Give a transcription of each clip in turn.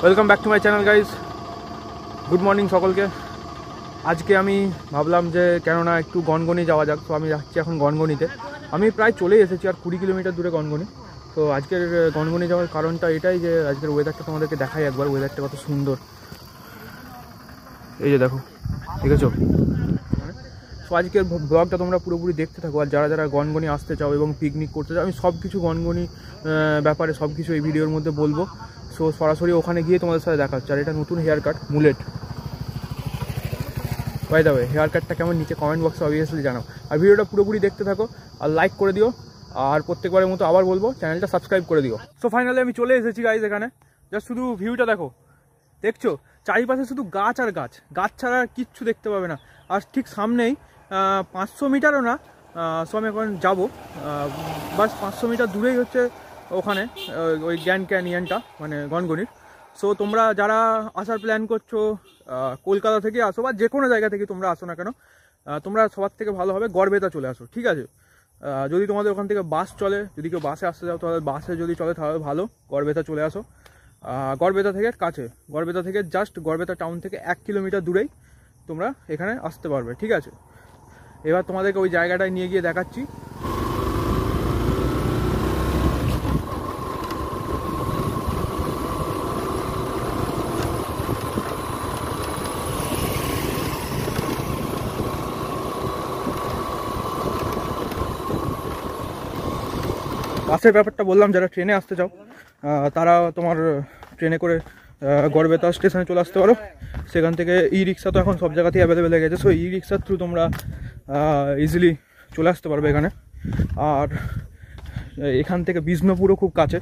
Welcome back to my channel guys. Good morning সকলকে। আজকে আমি ভাবলাম যে কেননা একটু গনগনি যাওয়া যাক, তো আমি যাচ্ছি এখন গনগনিতে। আমি প্রায় চলেই এসেছি, আর 20 কিলোমিটার দূরে গনগনি। তো আজকের গনগনি যাওয়ার কারণটা এটাই যে আজকের ওয়েদারটা তোমাদেরকে দেখাই একবার, ওয়েদারটা কত সুন্দর। এই যে দেখো, ঠিক আছে। তো আজকের ব্লগটা তোমরা পুরোপুরি দেখতে থাকো, আর যারা যারা গনগনি আসতে চাও এবং পিকনিক করতে চাও, আমি সব কিছু গনগনি ব্যাপারে সব কিছু এই ভিডিওর মধ্যে বলবো। সো সরাসরি ওখানে গিয়ে তোমাদের সাথে দেখা হচ্ছে। আর এটা নতুন hair cut, mullet. By the way, hair কাটটা কেমন নিচে কমেন্ট বক্সে অবভিয়াসলি জানাও। আর ভিডিওটা পুরোপুরি দেখতে থাকো, আর লাইক করে দিও। আর প্রত্যেকবারের মতো আবার বলবো, চ্যানেলটা সাবস্ক্রাইব করে দিও। সো ফাইনালি আমি চলে এসেছি গাইজ এখানে। জাস্ট শুধু ভিউটা দেখো, দেখছো চারিপাশে শুধু গাছ আর গাছ, গাছ ছাড়া কিচ্ছু দেখতে পাবে না। আর ঠিক সামনেই 500 মিটারও না, সো আমি এখন যাবো, বাস 500 মিটার দূরেই হচ্ছে ওখানে ওই গ্র্যান্ড ক্যানিয়নটা, মানে গনগনির। সো তোমরা যারা আসার প্ল্যান করছো, কলকাতা থেকে আসো বা যে কোনো জায়গা থেকে তোমরা আসো না কেন, তোমরা সবার থেকে ভালো হবে গড়বেতা চলে আসো, ঠিক আছে। যদি তোমাদের ওখান থেকে বাস চলে, যদি কেউ বাসে আসতে যাও তাহলে বাসে যদি চলে তাহলে ভালো, গড়বেতা চলে আসো। গড়বেতা থেকে কাছে, গড়বেতা থেকে জাস্ট গড়বেতা টাউন থেকে 1 কিলোমিটার দূরেই তোমরা এখানে আসতে পারবে, ঠিক আছে। এবার তোমাদেরকে ওই জায়গাটায় নিয়ে গিয়ে দেখাচ্ছি। বাসের ব্যাপারটা বললাম, যারা ট্রেনে আসতে চাও তারা তোমার ট্রেনে করে গড়বেতা স্টেশনে চলে আসতে পারো। সেখান থেকে ই রিক্সা তো এখন সব জায়গাতেই অ্যাভেলেবেল হয়ে গেছে। সো ই রিক্সার থ্রু তোমরা ইজিলি চলে আসতে পারবে এখানে। আর এখান থেকে বিষ্ণুপুরও খুব কাছে।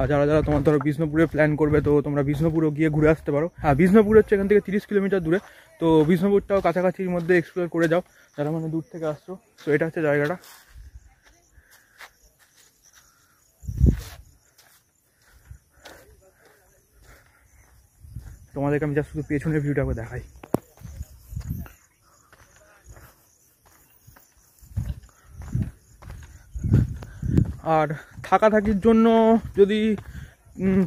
যারা যারা তোমার ধরো বিষ্ণুপুরে প্ল্যান করবে, তো তোমরা বিষ্ণুপুরও গিয়ে ঘুরে আসতে পারো। হ্যাঁ, বিষ্ণুপুর হচ্ছে এখান থেকে 30 কিলোমিটার দূরে। তো বিষ্ণুপুরটাও কাছাকাছির মধ্যে এক্সপ্লোর করে যাও যারা মানে দূর থেকে আসছো। তো এটা হচ্ছে জায়গাটা। তোমাদেরকে আমি যা শুধু পেছনের ভিউটা দেখাই। আর থাকাথাকির জন্য যদি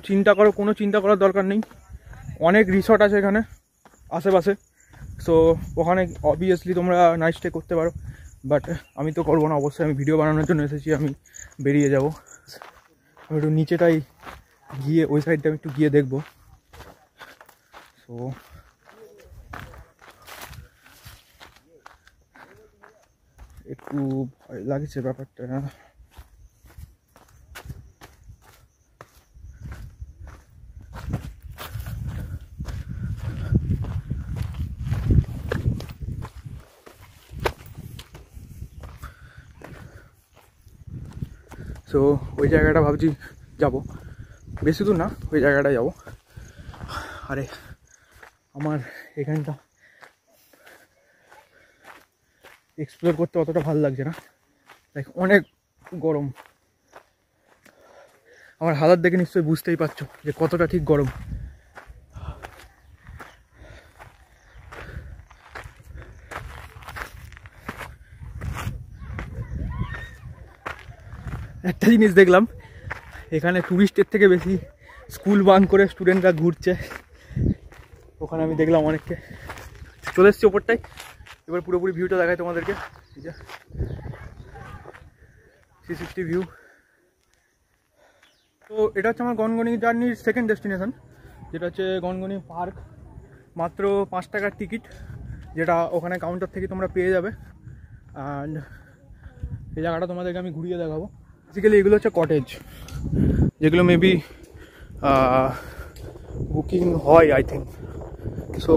চিন্তা করো, কোনো চিন্তা করার দরকার নেই, অনেক রিসর্ট আছে এখানে আশেপাশে। সো ওখানে অবভিয়াসলি তোমরা নাইট স্টে করতে পারো, বাট আমি তো করবো না, অবশ্যই আমি ভিডিও বানানোর জন্য এসেছি, আমি বেরিয়ে যাব। আমি একটু নিচেটাই গিয়ে, ওই সাইডটা আমি একটু গিয়ে দেখবো। সো একটু ভয় লাগছে ব্যাপারটা। সো ওই জায়গাটা ভাবছি যাবো, বেশি দূর না, ওই জায়গাটায় যাবো। আরে আমার এখানটা এক্সপ্লোর করতে অতটা ভালো লাগছে না, লাইক অনেক গরম। আমার হালাত দেখে নিশ্চয়ই বুঝতেই পারছো যে কতটা ঠিক গরম। একটা জিনিস দেখলাম, এখানে টুরিস্টের থেকে বেশি স্কুল বাঙ্ক করে স্টুডেন্টরা ঘুরছে। ওখানে আমি দেখলাম অনেককে। চলে এসছি ওপরটাই, এবার পুরোপুরি ভিউটা দেখাই তোমাদেরকে। এই যে 360 ভিউ। তো এটা হচ্ছে আমার গনগনি জার্নির সেকেন্ড ডেস্টিনেশন, যেটা হচ্ছে গনগনি পার্ক। মাত্র 5 টাকার টিকিট, যেটা ওখানে কাউন্টার থেকে তোমরা পেয়ে যাবে। অ্যান্ড এই জায়গাটা তোমাদেরকে আমি ঘুরিয়ে দেখাবো। বেসিক্যালি এগুলো হচ্ছে কটেজ, যেগুলো মেবি বুকিং হয় আই থিঙ্ক। সো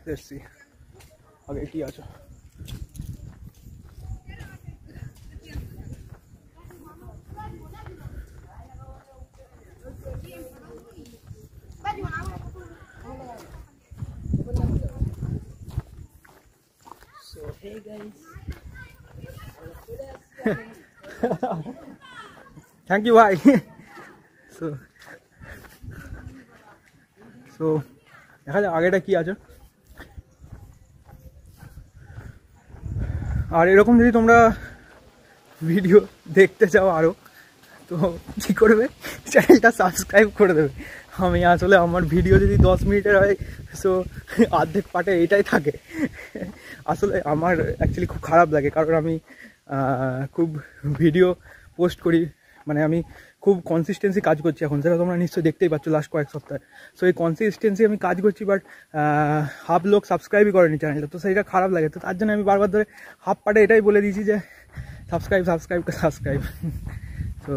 দেখছি আগে কি আছে। So hey guys, thank you bhai. so দেখা যাক আগেটা কি আছে। আর এরকম যদি তোমরা ভিডিও দেখতে চাও আরও, তো কী করবে, চ্যানেলটা সাবস্ক্রাইব করে দেবে। আমি আসলে আমার ভিডিও যদি 10 মিনিটের হয়, সো অর্ধেক পার্টে এটাই থাকে। আসলে আমার অ্যাকচুয়ালি খুব খারাপ লাগে, কারণ আমি খুব ভিডিও পোস্ট করি, মানে আমি খুব কনসিস্টেন্সি কাজ করছি এখন, সেটা তোমরা নিশ্চয়ই দেখতেই পাচ্ছ লাস্ট কয়েক সপ্তাহে। সো এই কনসিস্টেন্সি আমি কাজ করছি, বাট হাফ লোক সাবস্ক্রাইবই করেনি চ্যানেলটা, তো সেইটা খারাপ লাগে। তো তার জন্য আমি বারবার ধরে হাফ পার্টে এটাই বলে দিয়েছি যে সাবস্ক্রাইব সাবস্ক্রাইব সাবস্ক্রাইব। তো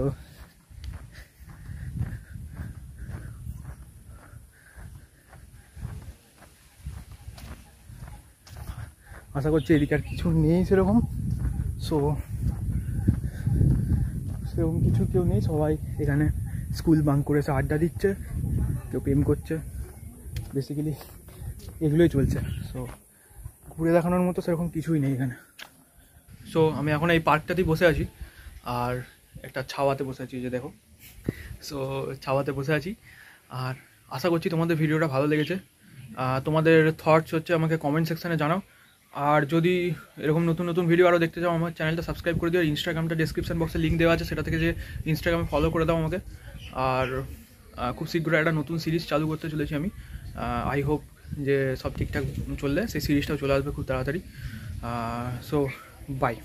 আশা করছি এদিকে আর কিছু নেই সেরকম, সেরকম কিছু কেউ নেই, সবাই এখানে স্কুল বাঙ্ক করে এসে আড্ডা দিচ্ছে, কেউ প্রেম করছে, বেসিক্যালি এগুলোই চলছে। সো ঘুরে দেখানোর মতো সেরকম কিছুই নেই এখানে। সো আমি এখন এই পার্কটাতেই বসে আছি, আর একটা ছাওয়াতে বসে আছি, যে দেখো। সো ছাওয়াতে বসে আছি, আর আশা করছি তোমাদের ভিডিওটা ভালো লেগেছে। তোমাদের থটস হচ্ছে আমাকে কমেন্ট সেকশানে জানাও, আর যদি এরকম নতুন নতুন ভিডিও আরও দেখতে চাও, আমার চ্যানেলটা সাবস্ক্রাইব করে দিও। ইনস্টাগ্রামটা ডেসক্রিপশন বক্সে লিঙ্ক দেওয়া আছে, সেটা থেকে যে ইনস্টাগ্রামে ফলো করে দাও আমাকে। আর খুব শীঘ্রই একটা নতুন সিরিজ চালু করতে চলেছি আমি। আই হোপ যে সব ঠিকঠাক চললে সেই সিরিজটাও চলে আসবে খুব তাড়াতাড়ি। So by.